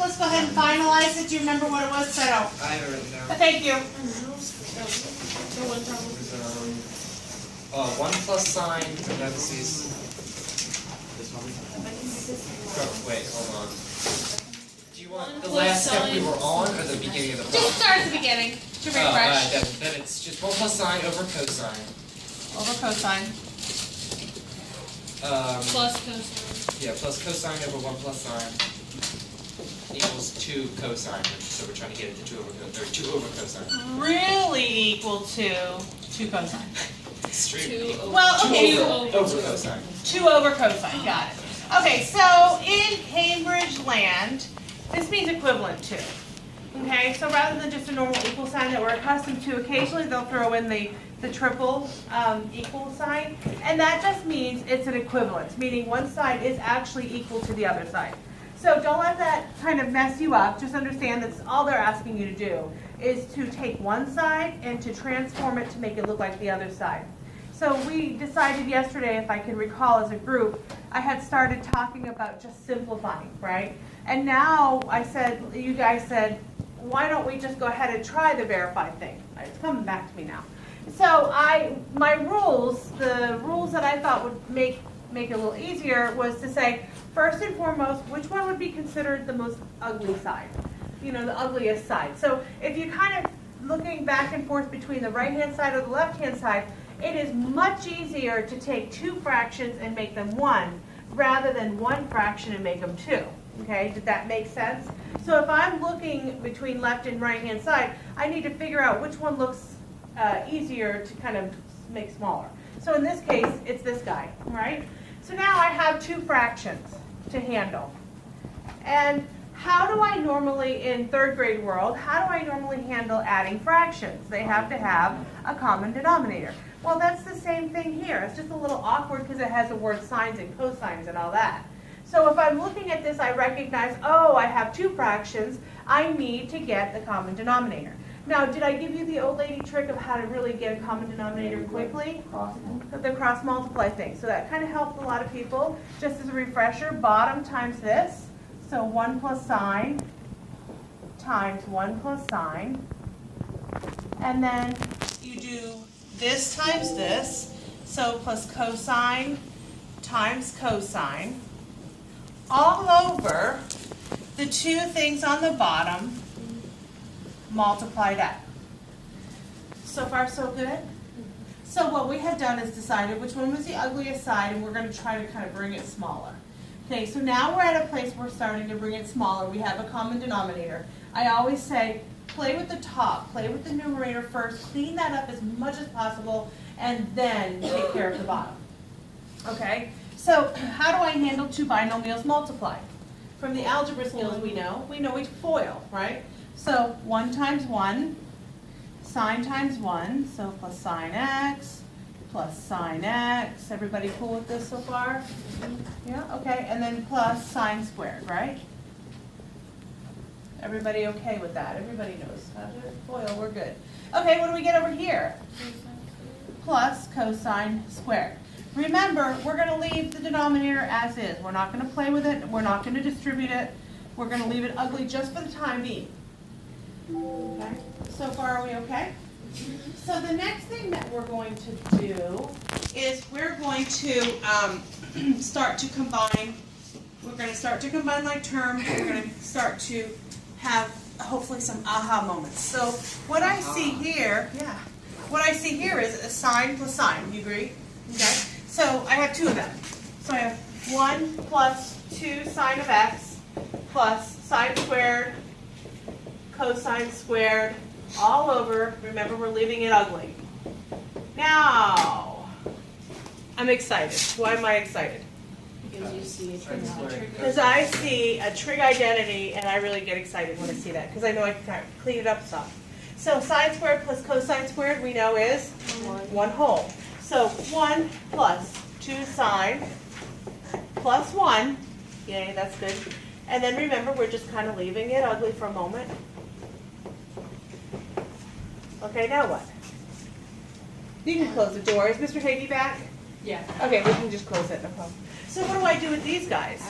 let's go ahead and finalize it. Do you remember what it was? I don't. I have it written down. Thank you. 1 plus sign, parentheses. Wait, hold on. Do you want the last step we were on, or the beginning of the problem? Just start at the beginning to refresh. Then it's just 1 plus sign over cosine. Over cosine. Plus cosine. Yeah, plus cosine over 1 plus sine equals 2 cosine. So we're trying to get it to 2 over cosine. Really equal to 2 cosine. Extremely. Well, okay. 2 over cosine. 2 over cosine. Got it. Okay, so in Cambridge land, this means equivalent to. Okay, so rather than just a normal equal sign that we're accustomed to, occasionally they'll throw in the triple equal sign, and that just means it's an equivalence, meaning one side is actually equal to the other side. So don't let that kind of mess you up. Just understand that's all they're asking you to do is to take one side and to transform it to make it look like the other side. So we decided yesterday, if I can recall as a group, I had started talking about just simplifying, right? And now you guys said, why don't we just go ahead and try the verified thing? It's coming back to me now. So my rules, the rules that I thought would make it a little easier was to say, first and foremost, which one would be considered the most ugly side? You know, the ugliest side. So if you're kind of looking back and forth between the right-hand side or the left-hand side, it is much easier to take 2 fractions and make them 1 rather than 1 fraction and make them 2. Okay, did that make sense? So if I'm looking between left and right-hand side, I need to figure out which one looks easier to kind of make smaller. So in this case, it's this guy, right? So now I have 2 fractions to handle. And how do I normally, in 3rd grade world, how do I normally handle adding fractions? They have to have a common denominator. Well, that's the same thing here. It's just a little awkward because it has the word sines and cosines and all that. So if I'm looking at this, I recognize, oh, I have 2 fractions. I need to get the common denominator. Now, did I give you the old lady trick of how to really get a common denominator quickly? The cross multiply thing. So that kind of helped a lot of people. Just as a refresher, bottom times this. So 1 plus sine times 1 plus sine. And then you do this times this. So plus cosine times cosine. All over the 2 things on the bottom multiplied up. So far, so good? So what we have done is decided which one was the ugliest side, and we're going to try to kind of bring it smaller. Okay, so now we're at a place where we're starting to bring it smaller. We have a common denominator. I always say, play with the top, play with the numerator first, clean that up as much as possible, and then take care of the bottom. Okay, so how do I handle 2 binomials multiplied? From the algebra skills we know we FOIL, right? So 1 times 1, sine times 1, so plus sine x, plus sine x. Everybody cool with this so far? Yeah, okay, and then plus sine squared, right? Everybody okay with that? Everybody knows how to FOIL, we're good. Okay, what do we get over here? Plus cosine squared. Remember, we're going to leave the denominator as is. We're not going to play with it. We're not going to distribute it. We're going to leave it ugly just for the time being. Okay, so far are we okay? So the next thing that we're going to do is we're going to start to combine. We're going to start to combine like terms. We're going to start to have hopefully some aha moments. So what I see here, what I see here is a sine plus sine. You agree? Okay. So I have 2 of them. So I have 1 plus 2 sine of x plus sine squared, cosine squared, all over. Remember, we're leaving it ugly. Now, I'm excited. Why am I excited? Because you see it. Because I see a trig identity, and I really get excited when I see that, because I know I can kind of clean it up some. So sine squared plus cosine squared we know is 1 whole. So 1 plus 2 sine plus 1. Yay, that's good. And then remember, we're just kind of leaving it ugly for a moment. Okay, now what? You can close the door. Is Mr. Hagee back? Yeah. Okay, we can just close it, no problem. So what do I do with these guys?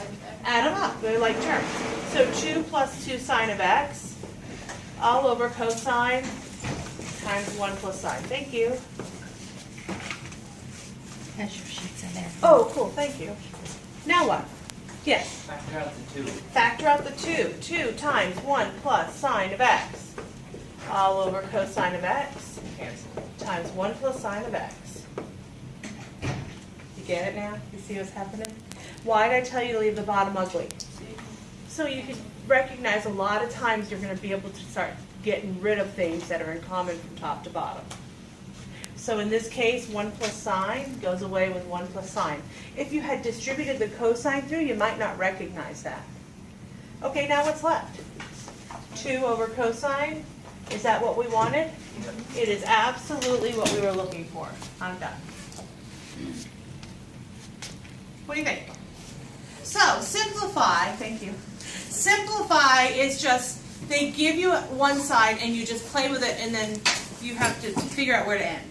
Add them up, they're like terms. So 2 plus 2 sine of x, all over cosine times 1 plus sine. Thank you. Has your sheets in there. Oh, cool, thank you. Now what? Yes. Factor out the 2. Factor out the 2. 2 times 1 plus sine of x, all over cosine of x, Cancel. times 1 plus sine of x. You get it now? You see what's happening? Why did I tell you to leave the bottom ugly? So you can recognize a lot of times you're going to be able to start getting rid of things that are in common from top to bottom. So in this case, 1 plus sine goes away with 1 plus sine. If you had distributed the cosine through, you might not recognize that. Okay, now what's left? 2 over cosine. Is that what we wanted? It is absolutely what we were looking for. I'm done. What do you think? So, simplify, thank you. Simplify is just, they give you one side and you just play with it and then you have to figure out where to end.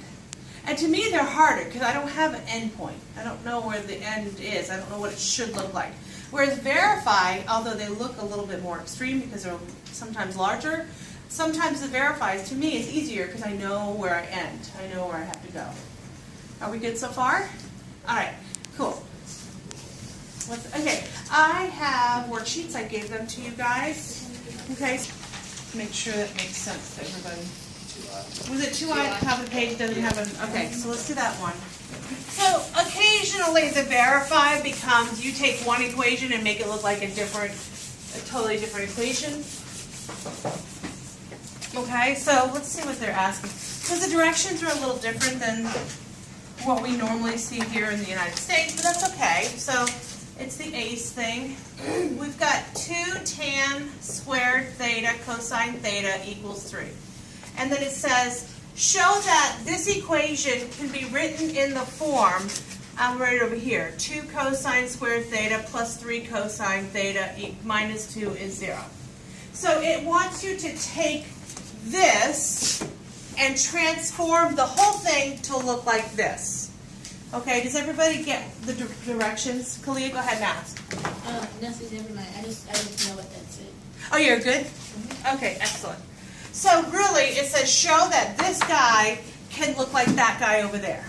And to me they're harder because I don't have an end point. I don't know where the end is. I don't know what it should look like. Whereas verify, although they look a little bit more extreme because they're sometimes larger, sometimes the verify to me is easier because I know where I end. I know where I have to go. Are we good so far? All right, cool. Okay, I have worksheets. I gave them to you guys. Okay, make sure that makes sense to everybody. Was it 2i? Half the page doesn't have an. Okay, so let's do that one. So occasionally the verify becomes you take one equation and make it look like a totally different equation. Okay, so let's see what they're asking. Because the directions are a little different than what we normally see here in the United States, but that's okay. So it's the AICE thing. We've got 2 tan squared theta cosine theta equals 3. And then it says, show that this equation can be written in the form, I'm right over here, 2 cosine squared theta plus 3 cosine theta minus 2 is 0. So it wants you to take this and transform the whole thing to look like this. Okay, does everybody get the directions? Kalia, go ahead and ask. Nothing, never mind. I just know what that's it. Oh, you're good? Okay, excellent. So really, it says show that this guy can look like that guy over there.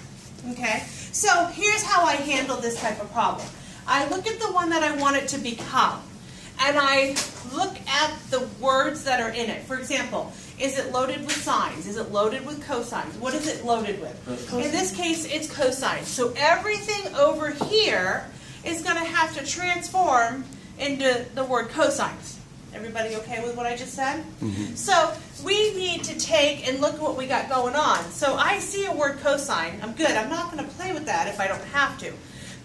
Okay? So here's how I handle this type of problem. I look at the one that I want it to become, and I look at the words that are in it. For example, is it loaded with sines? Is it loaded with cosines? What is it loaded with? In this case, it's cosines. So everything over here is going to have to transform into the word cosines. Everybody okay with what I just said? Mm-hmm. So we need to take and look at what we got going on. So I see a word cosine. I'm good. I'm not going to play with that if I don't have to.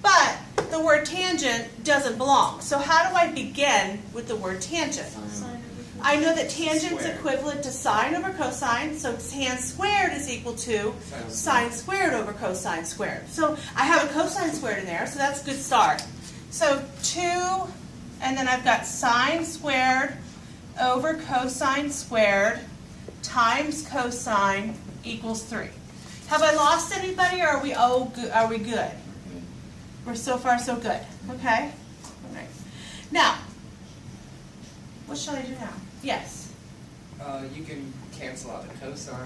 But the word tangent doesn't belong. So how do I begin with the word tangent? I know that tangent's equivalent to sine over cosine, so tan squared is equal to sine squared over cosine squared. So I have a cosine squared in there, so that's a good start. So 2, and then I've got sine squared over cosine squared times cosine equals 3. Have I lost anybody, or are we good? We're so far so good. Okay? All right. Now, what shall I do now? Yes. You can cancel out the cosine.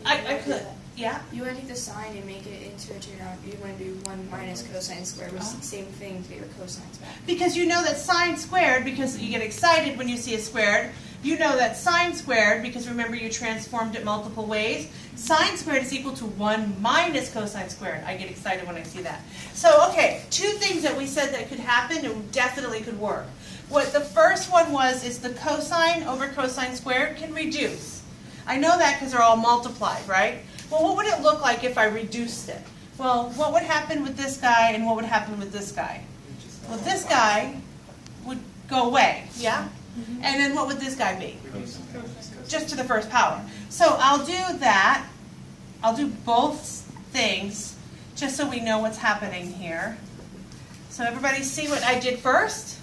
I could. Yeah? You want to take the sine and make it into a trigonometry. You want to do 1 minus cosine squared, which is the same thing to get your cosines back. Because you know that sine squared, because you get excited when you see a squared, you know that sine squared, because remember you transformed it multiple ways, sine squared is equal to 1 minus cosine squared. I get excited when I see that. So, okay, 2 things that we said that could happen and definitely could work. What the first one was is the cosine over cosine squared can reduce. I know that because they're all multiplied, right? Well, what would it look like if I reduced it? Well, what would happen with this guy and what would happen with this guy? Well, this guy would go away, yeah? Mm-hmm. And then what would this guy be? Just to the first power. So I'll do that. I'll do both things just so we know what's happening here. So everybody see what I did first?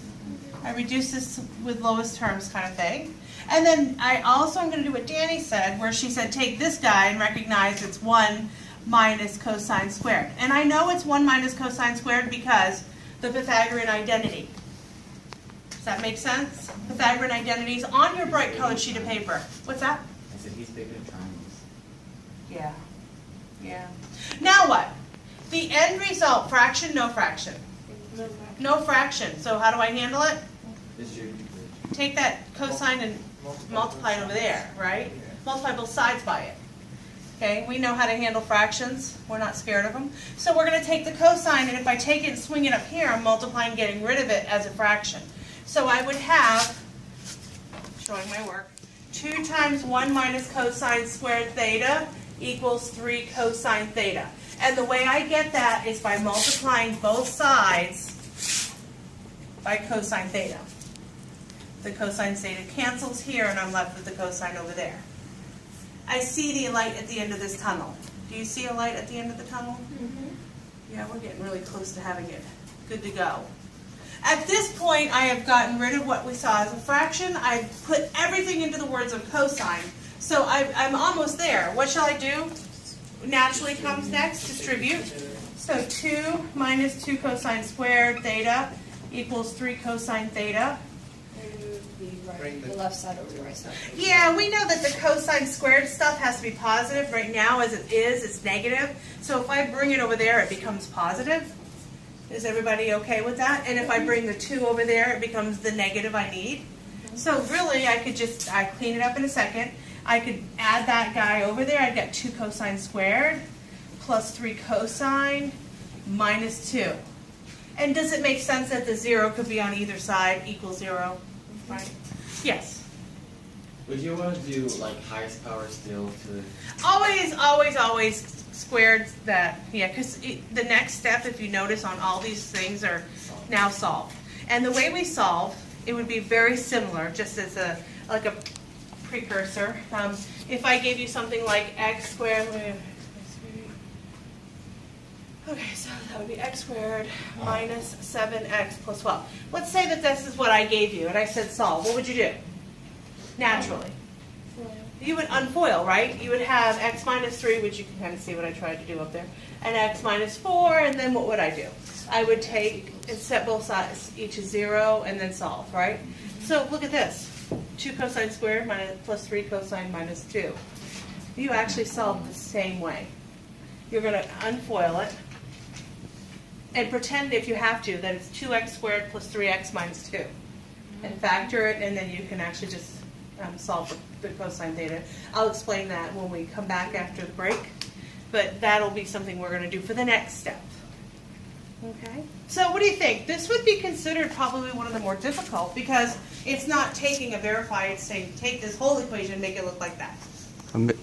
I reduced this with lowest terms kind of thing. And then I also am going to do what Danny said, where she said take this guy and recognize it's 1 minus cosine squared. And I know it's 1 minus cosine squared because the Pythagorean identity. Does that make sense? Pythagorean identities on your bright colored sheet of paper. What's that? I said he's bigger than triangles. Yeah. Yeah. Now what? The end result, fraction, no fraction. No fraction. So how do I handle it? This year, Take that cosine and multiply it over there, right? Multiply both sides by it. Okay, we know how to handle fractions. We're not scared of them. So we're going to take the cosine, and if I take it and swing it up here, I'm multiplying, getting rid of it as a fraction. So I would have, showing my work, 2 times 1 minus cosine squared theta equals 3 cosine theta. And the way I get that is by multiplying both sides by cosine theta. The cosine theta cancels here, and I'm left with the cosine over there. I see the light at the end of this tunnel. Do you see a light at the end of the tunnel? Mm-hmm. Yeah, we're getting really close to having it. Good to go. At this point, I have gotten rid of what we saw as a fraction. I've put everything into the words of cosine. So I'm almost there. What shall I do? Naturally comes next, distribute. So 2 minus 2 cosine squared theta equals 3 cosine theta. Bring The left side over the right side. Yeah, we know that the cosine squared stuff has to be positive. Right now, as it is, it's negative. So if I bring it over there, it becomes positive. Is everybody okay with that? And if I bring the 2 over there, it becomes the negative I need. So really, I could just, I clean it up in a second. I could add that guy over there. I'd get 2 cosine squared plus 3 cosine minus 2. And does it make sense that the 0 could be on either side equals 0? Right? Yes. would you want to do like highest power still to? Always, always, always squared that. Yeah, because the next step, if you notice on all these things, are now solved. And the way we solve, it would be very similar, just as a precursor. If I gave you something like x squared, okay, so that would be x squared minus 7x plus 12. Let's say that this is what I gave you, and I said solve. What would you do? Naturally. You would unfoil, right? You would have x minus 3, which you can kind of see what I tried to do up there, and x minus 4, and then what would I do? I would take and set both sides, each is 0, and then solve, right? So look at this. 2 cosine squared minus plus 3 cosine minus 2. You actually solve the same way. You're going to unfoil it and pretend, if you have to, that it's 2x squared plus 3x minus 2. And factor it, and then you can actually just solve the cosine theta. I'll explain that when we come back after the break, but that'll be something we're going to do for the next step. Okay? So what do you think? This would be considered probably one of the more difficult because it's not taking a verified, it's saying take this whole equation and make it look like that.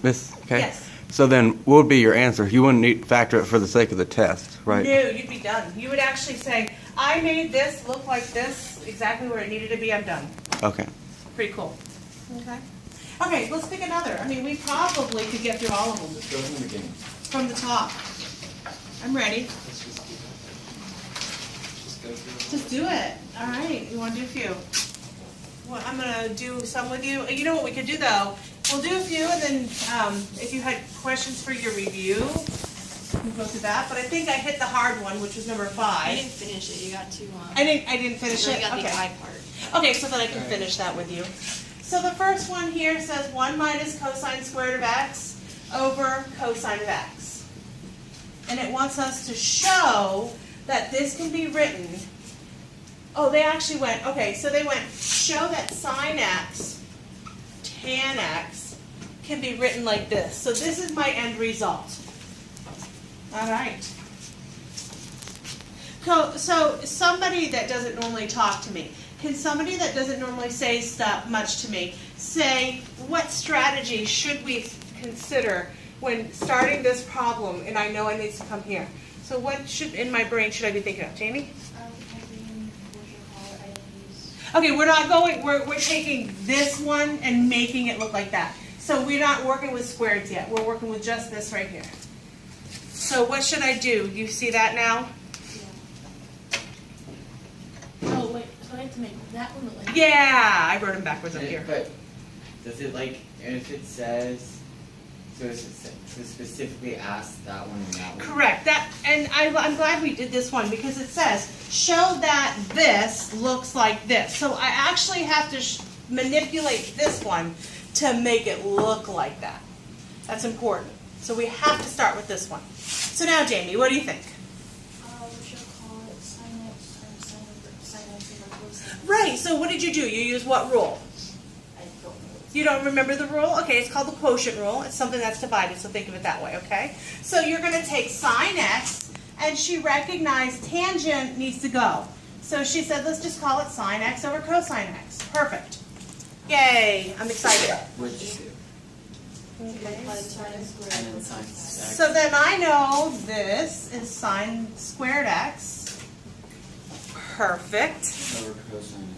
Miss, okay. Yes. So then, what would be your answer? You wouldn't need to factor it for the sake of the test, right? No, you'd be done. You would actually say, I made this look like this, exactly where it needed to be, I'm done. Okay. Pretty cool. Okay. Okay, let's pick another. I mean, we probably could get through all of them. Let's go from the beginning. From the top. I'm ready. Let's just do that. Just go through. Just do it. All right, you want to do a few? Well, I'm going to do some with you. You know what we could do, though? We'll do a few, and then if you had questions for your review, we'll go through that. But I think I hit the hard one, which was number 5. I didn't finish it. You got too long. I didn't finish You it? got the Okay. I part. Okay, so then I can finish that with you. So the first one here says 1 minus cosine squared of x over cosine of x. And it wants us to show that this can be written. Oh, they actually went, okay, so they went, show that sine x, tan x, can be written like this. So this is my end result. All right. So somebody that doesn't normally talk to me, can somebody that doesn't normally say stuff much to me say what strategy should we consider when starting this problem and I know it needs to come here? So what should in my brain should I be thinking of, Jamie? Okay, we're not going. We're taking this one and making it look like that. So we're not working with squareds yet. We're working with just this right here. So what should I do? You see that now? Oh, wait, so I have to make that one look like. Yeah, I wrote them backwards up here. But does it like, and if it says So it's specifically ask that one and that one. Correct. That, and I'm glad we did this one because it says, show that this looks like this. So I actually have to manipulate this one to make it look like that. That's important. So we have to start with this one. So now, Jamie, what do you think? We should call it sin x times sin x over cosine. Right. So what did you do? You use what rule? I don't know. You don't remember the rule? Okay, it's called the quotient rule. It's something that's divided, so think of it that way, okay? So you're going to take sine x, and she recognized tangent needs to go. So she said, let's just call it sine x over cosine x. Perfect. Yay, I'm excited. Which, Okay. and then sine x. So then I know this is sine squared x. Perfect. Over cosine.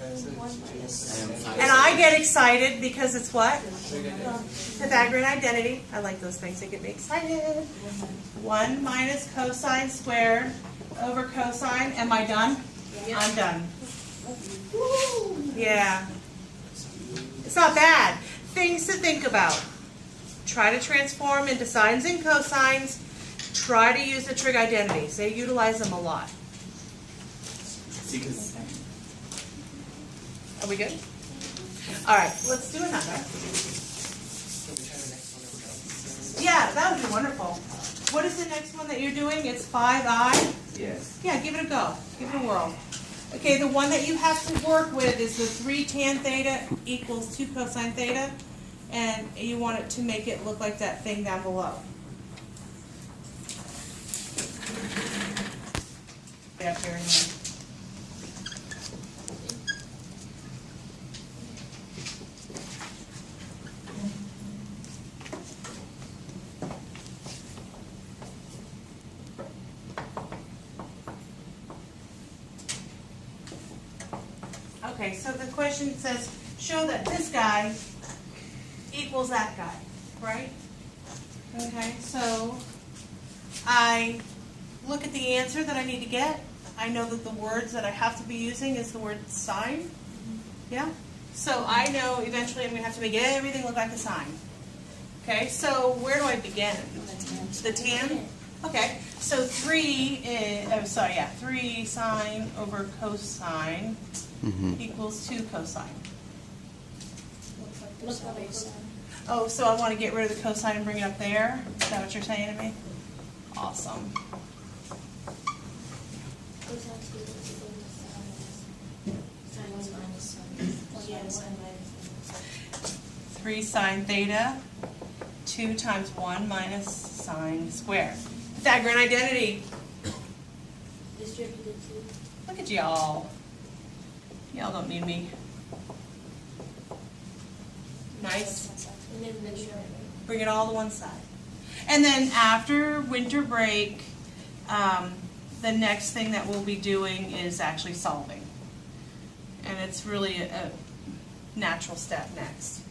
And I get excited because it's what? Pythagorean identity. I like those things. They get me excited. 1 minus cosine squared over cosine. Am I done? I'm done. Yeah. It's not bad. Things to think about. Try to transform into sines and cosines. Try to use the trig identities. They utilize them a lot. See, because Are we good? All right, let's do another. Can we try the next one that we're going? Yeah, that would be wonderful. What is the next one that you're doing? It's 5i? yes. Yeah, give it a go. Give it a whirl. Okay, the one that you have to work with is the 3 tan theta equals 2 cosine theta. And you want it to make it look like that thing down below. Up here in there. Okay, so the question says, show that this guy equals that guy, right? Okay, so I look at the answer that I need to get. I know that the words that I have to be using is the word sine. Yeah? So I know eventually I'm going to have to make everything look like a sine. Okay, so where do I begin? The tan? Okay, so 3 is, 3 sine over cosine equals 2 cosine. Looks like cosine. Oh, so I want to get rid of the cosine and bring it up there? Is that what you're saying to me? Awesome. Cosine equals sine minus sine. Yeah, sine minus 3 sine theta, 2 times 1 minus sine squared. Pythagorean identity. distributed to. Look at y'all. Y'all don't need me. Nice. And then make sure. Bring it all to one side. And then after winter break, the next thing that we'll be doing is actually solving. And it's really a natural step next.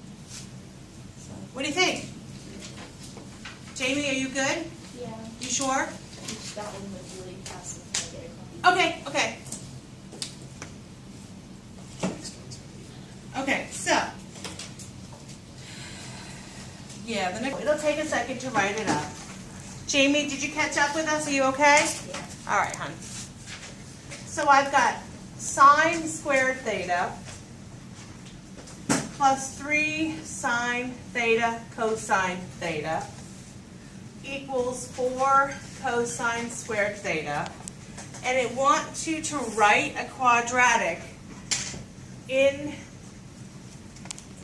So, what do you think? Jamie, are you good? Yeah. You sure? That one was really fast. If I get a copy. Okay, okay. Okay, so. Yeah, the next, it'll take a second to write it up. Jamie, did you catch up with us? Are you okay? Yeah. All right, hon. So I've got sine squared theta plus 3 sine theta cosine theta equals 4 cosine squared theta. And it wants you to write a quadratic in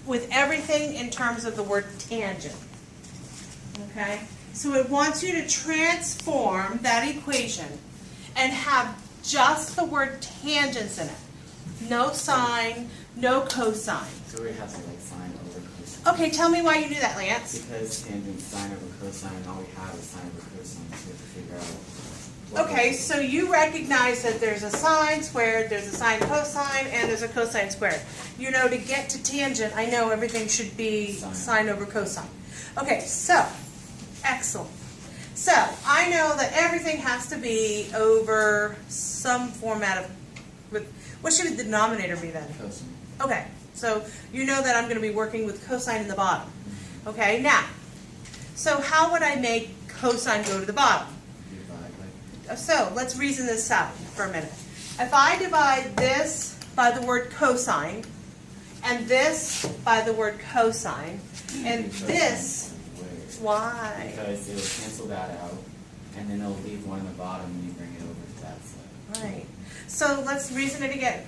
with everything in terms of the word tangent. Okay? So it wants you to transform that equation and have just the word tangents in it. No sine, no cosine. So we have to like sine over cosine. Okay, tell me why you do that, Lance. Because tangent sine over cosine, and all we have is sine over cosine, so we have to figure out. Okay, so you recognize that there's a sine squared, there's a sine cosine, and there's a cosine squared. You know, to get to tangent, I know everything should be sine over cosine. Okay, so, excellent. So, I know that everything has to be over some format of, what should the denominator be then? Cosine. Okay, so you know that I'm going to be working with cosine in the bottom. Okay, now, So how would I make cosine go to the bottom? Divide by. So let's reason this out for a minute. If I divide this by the word cosine, and this by the word cosine, and this, why? Because it will cancel that out, and then it'll leave one in the bottom when you bring it over to that side. Right. So let's reason it again.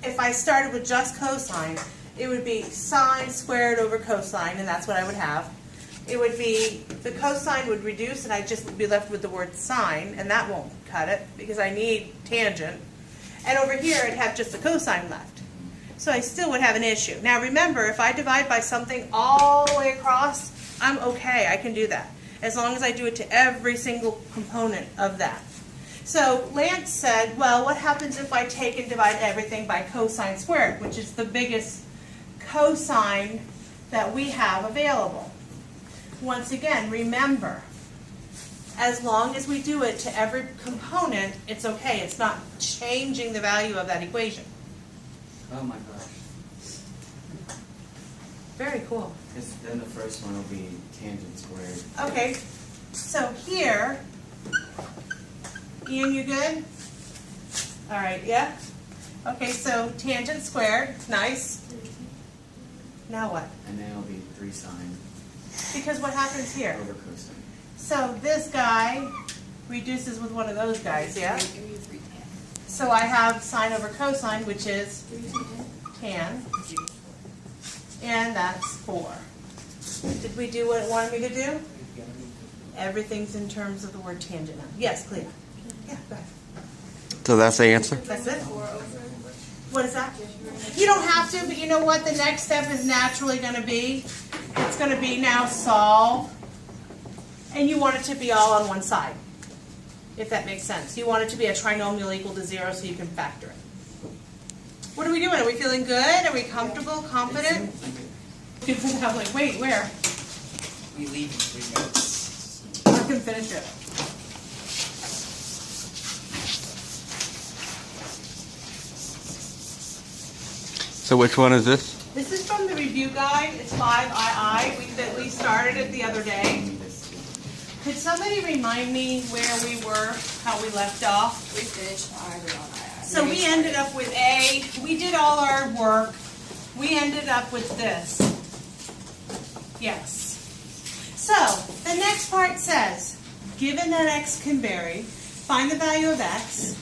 If I started with just cosine, it would be sine squared over cosine, and that's what I would have. It would be, the cosine would reduce, and I'd just be left with the word sine, and that won't cut it, because I need tangent. And over here, I'd have just the cosine left. So I still would have an issue. Now remember, if I divide by something all the way across, I'm okay, I can do that. As long as I do it to every single component of that. So Lance said, well, what happens if I take and divide everything by cosine squared, which is the biggest cosine that we have available? Once again, remember, as long as we do it to every component, it's okay. It's not changing the value of that equation. Oh my gosh. Very cool. Because then the first one will be tangent squared. Okay, so here, Ian, you good? All right, yeah? Okay, so tangent squared, nice. Now what? And then it'll be 3 sine Because what happens here? over cosine. So this guy reduces with one of those guys, yeah? Give me 3 tan. So I have sine over cosine, which is 3 tan. tan, and that's 4. Did we do what it wanted me to do? Everything's in terms of the word tangent now. Yes, Clea? Yeah, go ahead. So that's the answer? That's it? 4 over. What is that? You don't have to, but you know what the next step is naturally going to be? It's going to be now solve, and you want it to be all on one side, if that makes sense. You want it to be a trinomial equal to 0 so you can factor it. What are we doing? Are we feeling good? Are we comfortable, confident? Good for that. I'm like, wait, where? We leave in 3 minutes. I can finish it. So which one is this? This is from the review guide. It's 5II. We started it the other day. Could somebody remind me where we were, how we left off? We finished either on I. So we ended up with A. We did all our work. We ended up with this. Yes. So the next part says, given that x can vary, find the value of x,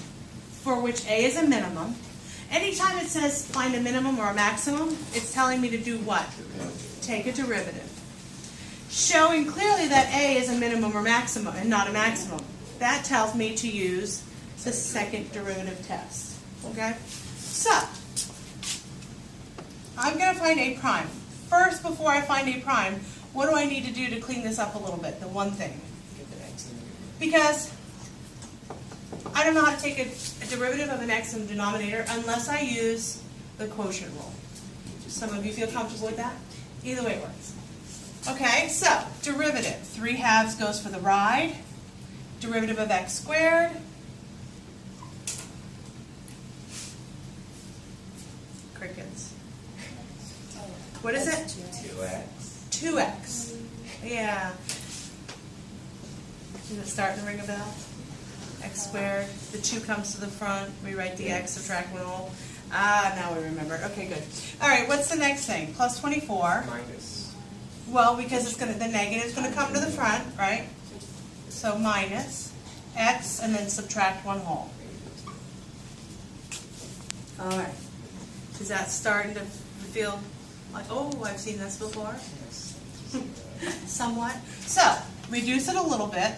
for which A is a minimum. Anytime it says find a minimum or a maximum, it's telling me to do what? Take a derivative. Showing clearly that A is a minimum or maximum and not a maximum. That tells me to use the second derivative test. Okay? So, I'm going to find A prime. First, before I find A prime, what do I need to do to clean this up a little bit? The one thing. Get the x in there. Because I don't know how to take a derivative of an x in the denominator unless I use the quotient rule. Some of you feel comfortable with that? Either way it works. Okay, so derivative. 3/2 goes for the ride. Derivative of x squared. Crickets. What is it? 2x. 2x. Yeah. Is it starting to ring a bell? X squared. The 2 comes to the front. We write the x, subtract 1 whole. Ah, now we remember. Okay, good. All right, what's the next thing? Plus 24. Minus. Well, because it's gonna, the negative's gonna come to the front, right? So minus x and then subtract 1 whole. All right. Is that starting to feel like, oh, I've seen this before? Yes. Somewhat. So, reduce it a little bit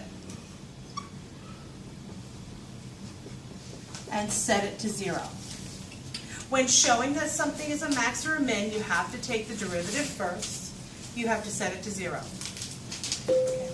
and set it to 0. When showing that something is a max or a min, you have to take the derivative first. You have to set it to 0. Okay.